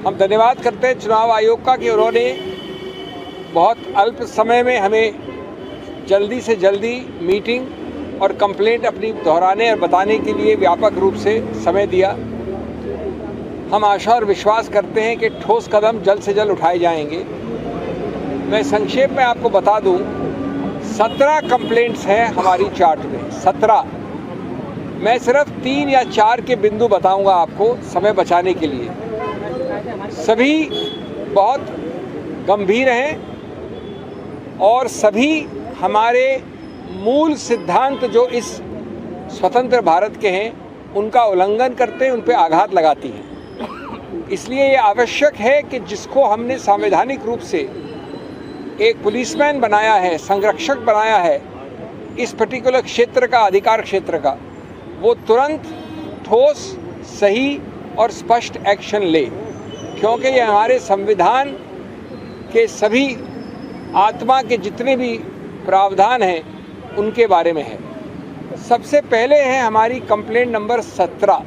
हम धन्यवाद करते हैं चुनाव आयोग का कि उन्होंने बहुत अल्प समय में हमें जल्दी से जल्दी मीटिंग और कंप्लेंट अपनी दोहराने और बताने के लिए व्यापक रूप से समय दिया। हम आशा और विश्वास करते हैं कि ठोस कदम जल्द से जल्द उठाए जाएंगे। मैं संक्षेप में आपको बता दूं, 17 कंप्लेंट्स हैं हमारी चार्ट में, 17। मैं सिर्फ 3 या 4 के बिंदु बताऊंगा आपको समय बचाने के लिए। सभी बहुत गंभीर हैं और सभी हमारे मूल सिद्धांत जो इस स्वतंत्र भारत के हैं उनका उल्लंघन करते हैं, उन पर आघात लगाती हैं। इसलिए ये आवश्यक है कि जिसको हमने संवैधानिक रूप से एक पुलिसमैन बनाया है, संरक्षक बनाया है इस पर्टिकुलर क्षेत्र का, अधिकार क्षेत्र का, वो तुरंत ठोस, सही और स्पष्ट एक्शन ले, क्योंकि ये हमारे संविधान के सभी आत्मा के जितने भी प्रावधान हैं उनके बारे में है। सबसे पहले है हमारी कंप्लेंट नंबर 17।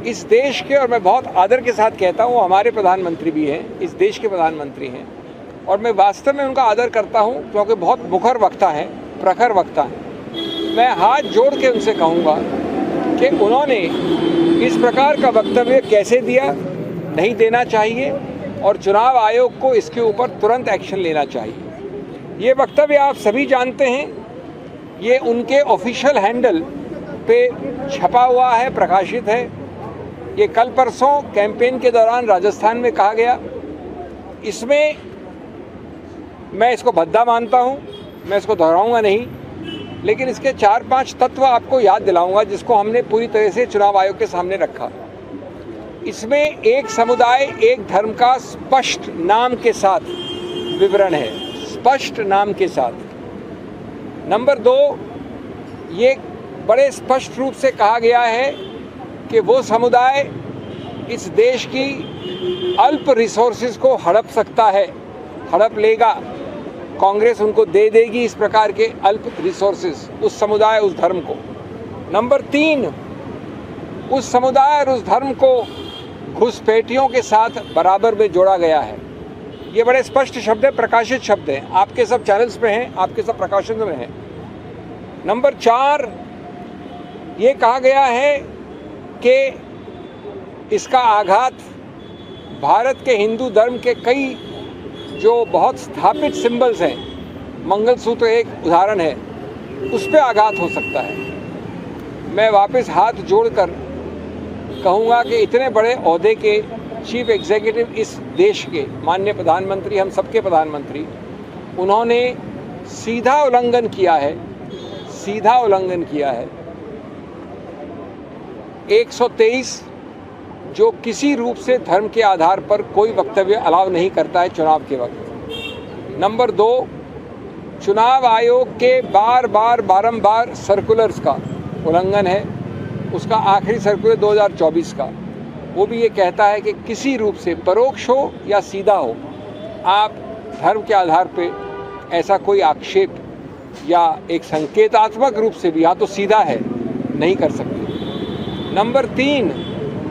इस देश के, और मैं बहुत आदर के साथ कहता हूँ, हमारे प्रधानमंत्री भी हैं, इस देश के प्रधानमंत्री हैं, और मैं वास्तव में उनका आदर करता हूँ क्योंकि बहुत मुखर वक्ता हैं, प्रखर वक्ता हैं। मैं हाथ जोड़ के उनसे कहूँगा कि उन्होंने इस प्रकार का वक्तव्य कैसे दिया, नहीं देना चाहिए और चुनाव आयोग को इसके ऊपर तुरंत एक्शन लेना चाहिए। ये वक्तव्य आप सभी जानते हैं, ये उनके ऑफिशियल हैंडल पे छपा हुआ है, प्रकाशित है। ये कल परसों कैंपेन के दौरान राजस्थान में कहा गया। इसमें मैं इसको भद्दा मानता हूँ, मैं इसको दोहराऊंगा नहीं, लेकिन इसके 4-5 तत्व आपको याद दिलाऊंगा जिसको हमने पूरी तरह से चुनाव आयोग के सामने रखा। इसमें एक समुदाय एक धर्म का स्पष्ट नाम के साथ विवरण है, स्पष्ट नाम के साथ। नंबर 2, ये बड़े स्पष्ट रूप से कहा गया है कि वो समुदाय इस देश की अल्प रिसोर्सेज को हड़प सकता है, हड़प लेगा, कांग्रेस उनको दे देगी इस प्रकार के अल्प रिसोर्सेज, उस समुदाय, उस धर्म को। नंबर 3, उस समुदाय और उस धर्म को घुसपैठियों के साथ बराबर में जोड़ा गया है। ये बड़े स्पष्ट शब्द है, प्रकाशित शब्द हैं, आपके सब चैनल्स पे हैं, आपके सब प्रकाशन में हैं। नंबर 4, ये कहा गया है कि इसका आघात भारत के हिंदू धर्म के कई जो बहुत स्थापित सिंबल्स हैं, मंगलसूत्र एक उदाहरण है, उस पर आघात हो सकता है। मैं वापस हाथ जोड़कर कहूँगा कि इतने बड़े ओहदे के चीफ एग्जीक्यूटिव इस देश के माननीय प्रधानमंत्री, हम सबके प्रधानमंत्री, उन्होंने सीधा उल्लंघन किया है, सीधा उल्लंघन किया है 123, जो किसी रूप से धर्म के आधार पर कोई वक्तव्य अलाउ नहीं करता है चुनाव के वक्त। नंबर 2, चुनाव आयोग के बारंबार सर्कुलर्स का उल्लंघन है। उसका आखिरी सर्कुलर 2024 का, वो भी ये कहता है कि किसी रूप से, परोक्ष हो या सीधा हो, आप धर्म के आधार पे ऐसा कोई आक्षेप या एक संकेतात्मक रूप से भी, या तो सीधा है, नहीं कर सकते। नंबर 3,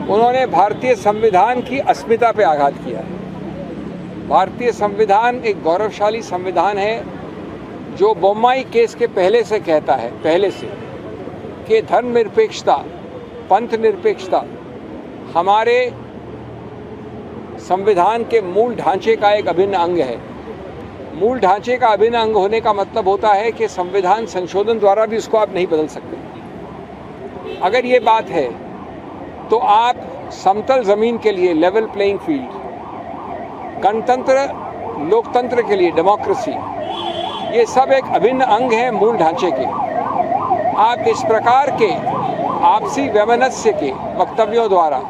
उन्होंने भारतीय संविधान की अस्मिता पे आघात किया है। भारतीय संविधान एक गौरवशाली संविधान है जो बोम्माई केस के पहले से कहता है, पहले से, कि धर्मनिरपेक्षता, पंथ निरपेक्षता हमारे संविधान के मूल ढांचे का एक अभिन्न अंग है। मूल ढांचे का अभिन्न अंग होने का मतलब होता है कि संविधान संशोधन द्वारा भी उसको आप नहीं बदल सकते। अगर ये बात है तो आप समतल ज़मीन के लिए, लेवल प्लेइंग फील्ड, गणतंत्र, लोकतंत्र के लिए, डेमोक्रेसी, ये सब एक अभिन्न अंग है मूल ढांचे के। आप इस प्रकार के आपसी वैमनस्य के वक्तव्यों द्वारा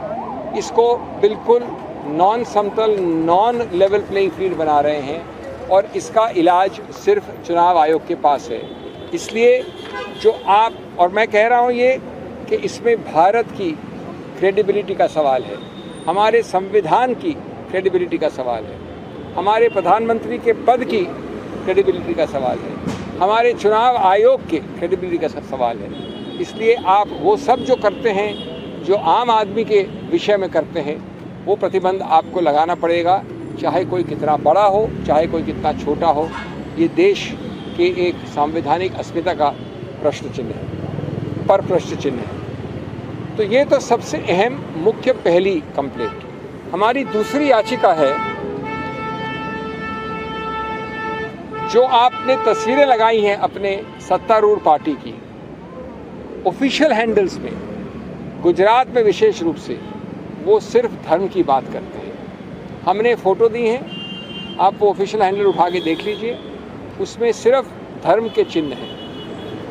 इसको बिल्कुल नॉन समतल, नॉन लेवल प्लेइंग फील्ड बना रहे हैं और इसका इलाज सिर्फ चुनाव आयोग के पास है। इसलिए जो आप, और मैं कह रहा हूँ ये कि इसमें भारत की क्रेडिबिलिटी का सवाल है, हमारे संविधान की क्रेडिबिलिटी का सवाल है, हमारे प्रधानमंत्री के पद की क्रेडिबिलिटी का सवाल है, हमारे चुनाव आयोग के क्रेडिबिलिटी का सवाल है। इसलिए आप वो सब जो करते हैं, जो आम आदमी के विषय में करते हैं, वो प्रतिबंध आपको लगाना पड़ेगा, चाहे कोई कितना बड़ा हो, चाहे कोई कितना छोटा हो। ये देश के एक संवैधानिक अस्मिता का प्रश्न चिन्ह है, पर प्रश्न चिन्ह है। तो ये तो सबसे अहम मुख्य पहली कंप्लेंट। हमारी दूसरी याचिका है, जो आपने तस्वीरें लगाई हैं अपने सत्तारूढ़ पार्टी की ऑफिशियल हैंडल्स में, गुजरात में विशेष रूप से, वो सिर्फ धर्म की बात करते हैं। हमने फ़ोटो दी हैं, आप वो ऑफिशियल हैंडल उठा के देख लीजिए, उसमें सिर्फ धर्म के चिन्ह हैं।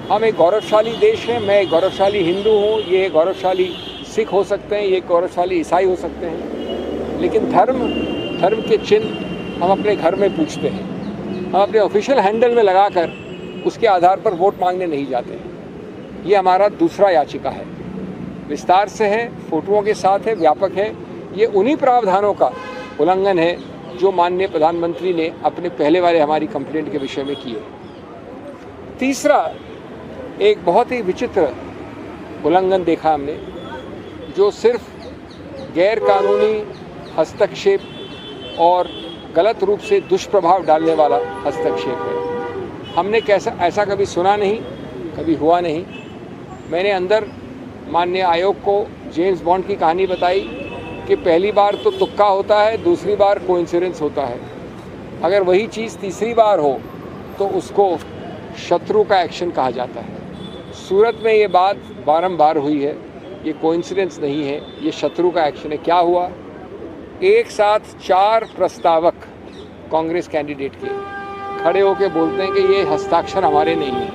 हम एक गौरवशाली देश हैं, मैं एक गौरवशाली हिंदू हूँ, ये गौरवशाली सिख हो सकते हैं, ये गौरवशाली ईसाई हो सकते हैं, लेकिन धर्म के चिन्ह हम अपने घर में पूछते हैं। हम अपने ऑफिशियल हैंडल में लगाकर उसके आधार पर वोट मांगने नहीं जाते हैं। ये हमारा दूसरा याचिका है, विस्तार से है, फोटोओं के साथ है, व्यापक है। ये उन्हीं प्रावधानों का उल्लंघन है जो माननीय प्रधानमंत्री ने अपने पहले वाले हमारी कंप्लेंट के विषय में किए। तीसरा एक बहुत ही विचित्र उल्लंघन देखा हमने, जो सिर्फ गैर कानूनी हस्तक्षेप और गलत रूप से दुष्प्रभाव डालने वाला हस्तक्षेप है। हमने ऐसा कभी सुना नहीं, कभी हुआ नहीं। मैंने अंदर माननीय आयोग को जेम्स बॉन्ड की कहानी बताई कि पहली बार तो तुक्का होता है, दूसरी बार कोइंसिडेंस होता है। अगर वही चीज़ तीसरी बार हो तो उसको शत्रु का एक्शन कहा जाता है। सूरत में ये बात बारंबार हुई है, ये कोइंसिडेंस नहीं है, ये शत्रु का एक्शन है। क्या हुआ? एक साथ 4 प्रस्तावक कांग्रेस कैंडिडेट के खड़े होकर बोलते हैं कि ये हस्ताक्षर हमारे नहीं हैं।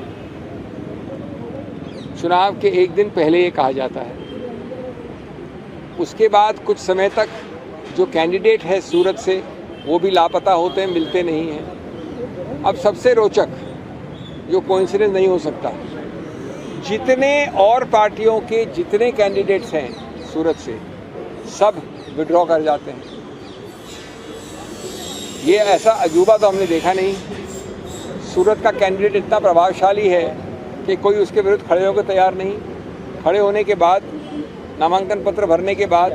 चुनाव के एक दिन पहले ये कहा जाता है। उसके बाद कुछ समय तक जो कैंडिडेट है सूरत से, वो भी लापता होते हैं, मिलते नहीं हैं। अब सबसे रोचक, जो कोइंसिडेंस नहीं हो सकता, जितने और पार्टियों के जितने कैंडिडेट्स हैं सूरत से, सब विड्रॉ कर जाते हैं। ये ऐसा अजूबा तो हमने देखा नहीं। सूरत का कैंडिडेट इतना प्रभावशाली है कि कोई उसके विरुद्ध खड़े होकर तैयार नहीं। खड़े होने के बाद, नामांकन पत्र भरने के बाद,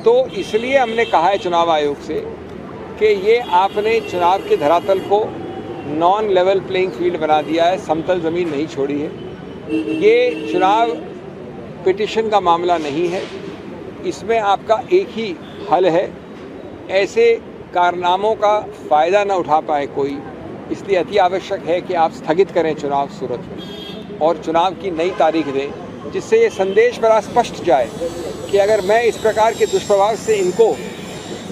तो इसलिए हमने कहा है चुनाव आयोग से कि ये आपने चुनाव के धरातल को नॉन लेवल प्लेइंग फील्ड बना दिया है, समतल ज़मीन नहीं छोड़ी है। ये चुनाव पिटिशन का मामला नहीं है, इसमें आपका एक ही हल है, ऐसे कारनामों का फ़ायदा न उठा पाए कोई, इसलिए अति आवश्यक है कि आप स्थगित करें चुनाव सूरत में और चुनाव की नई तारीख दें, जिससे ये संदेश बड़ा स्पष्ट जाए कि अगर मैं इस प्रकार के दुष्प्रभाव से इनको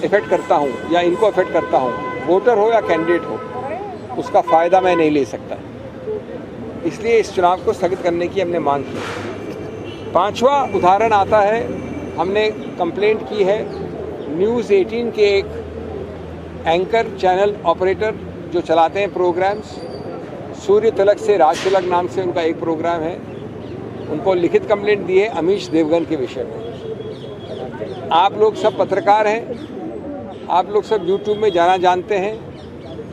इफ़ेक्ट करता हूँ या इनको इफ़ेक्ट करता हूँ, वोटर हो या कैंडिडेट हो, उसका फ़ायदा मैं नहीं ले सकता। इसलिए इस चुनाव को स्थगित करने की हमने मांग की। 5वां उदाहरण आता है, हमने कंप्लेंट की है न्यूज़ 18 के एक एंकर चैनल ऑपरेटर जो चलाते हैं प्रोग्राम्स, सूर्य तिलक से राज तिलक नाम से उनका एक प्रोग्राम है, उनको लिखित कंप्लेंट दी है अमीश देवगन के विषय में। आप लोग सब पत्रकार हैं, आप लोग सब यूट्यूब में जाना जानते हैं,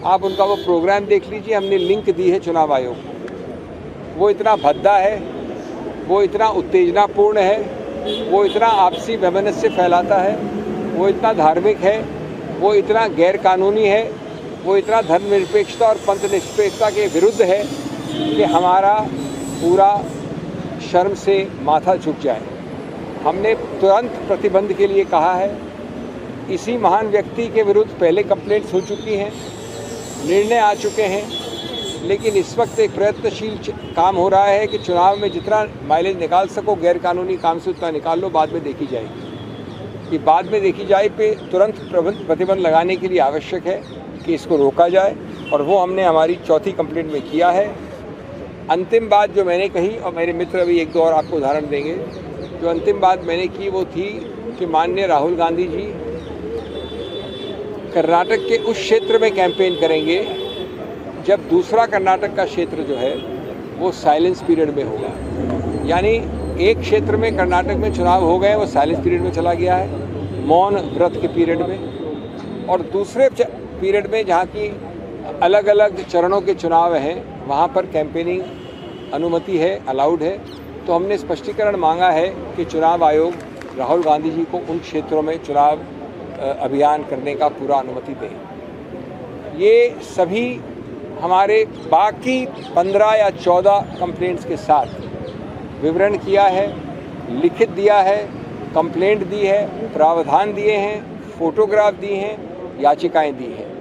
आप उनका वो प्रोग्राम देख लीजिए। हमने लिंक दी है चुनाव आयोग को। वो इतना भद्दा है, वो इतना उत्तेजनापूर्ण है, वो इतना आपसी वैमनस्य फैलाता है, वो इतना धार्मिक है, वो इतना गैर कानूनी है, वो इतना धर्मनिरपेक्षता और पंथ निरपेक्षता के विरुद्ध है कि हमारा पूरा शर्म से माथा झुक जाए। हमने तुरंत प्रतिबंध के लिए कहा है। इसी महान व्यक्ति के विरुद्ध पहले कंप्लेंट्स हो चुकी हैं, निर्णय आ चुके हैं, लेकिन इस वक्त एक प्रयत्नशील काम हो रहा है कि चुनाव में जितना माइलेज निकाल सको गैर कानूनी काम से उतना निकाल लो, बाद में देखी जाएगी। कि बाद में देखी जाए पे तुरंत प्रतिबंध लगाने के लिए आवश्यक है कि इसको रोका जाए, और वो हमने हमारी चौथी कंप्लेंट में किया है। अंतिम बात जो मैंने कही, और मेरे मित्र अभी एक दो और आपको उदाहरण देंगे, जो अंतिम बात मैंने की वो थी कि माननीय राहुल गांधी जी कर्नाटक के उस क्षेत्र में कैंपेन करेंगे जब दूसरा कर्नाटक का क्षेत्र जो है वो साइलेंस पीरियड में होगा। यानी एक क्षेत्र में कर्नाटक में चुनाव हो गए, वो साइलेंस पीरियड में चला गया है, मौन व्रत के पीरियड में, और दूसरे पीरियड में जहाँ की अलग अलग चरणों के चुनाव हैं वहाँ पर कैंपेनिंग अनुमति है, अलाउड है। तो हमने स्पष्टीकरण मांगा है कि चुनाव आयोग राहुल गांधी जी को उन क्षेत्रों में चुनाव अभियान करने का पूरा अनुमति दें। ये सभी हमारे बाकी 15 या 14 कंप्लेंट्स के साथ विवरण किया है, लिखित दिया है, कंप्लेंट दी है, प्रावधान दिए हैं, फोटोग्राफ दिए हैं, याचिकाएं दी हैं।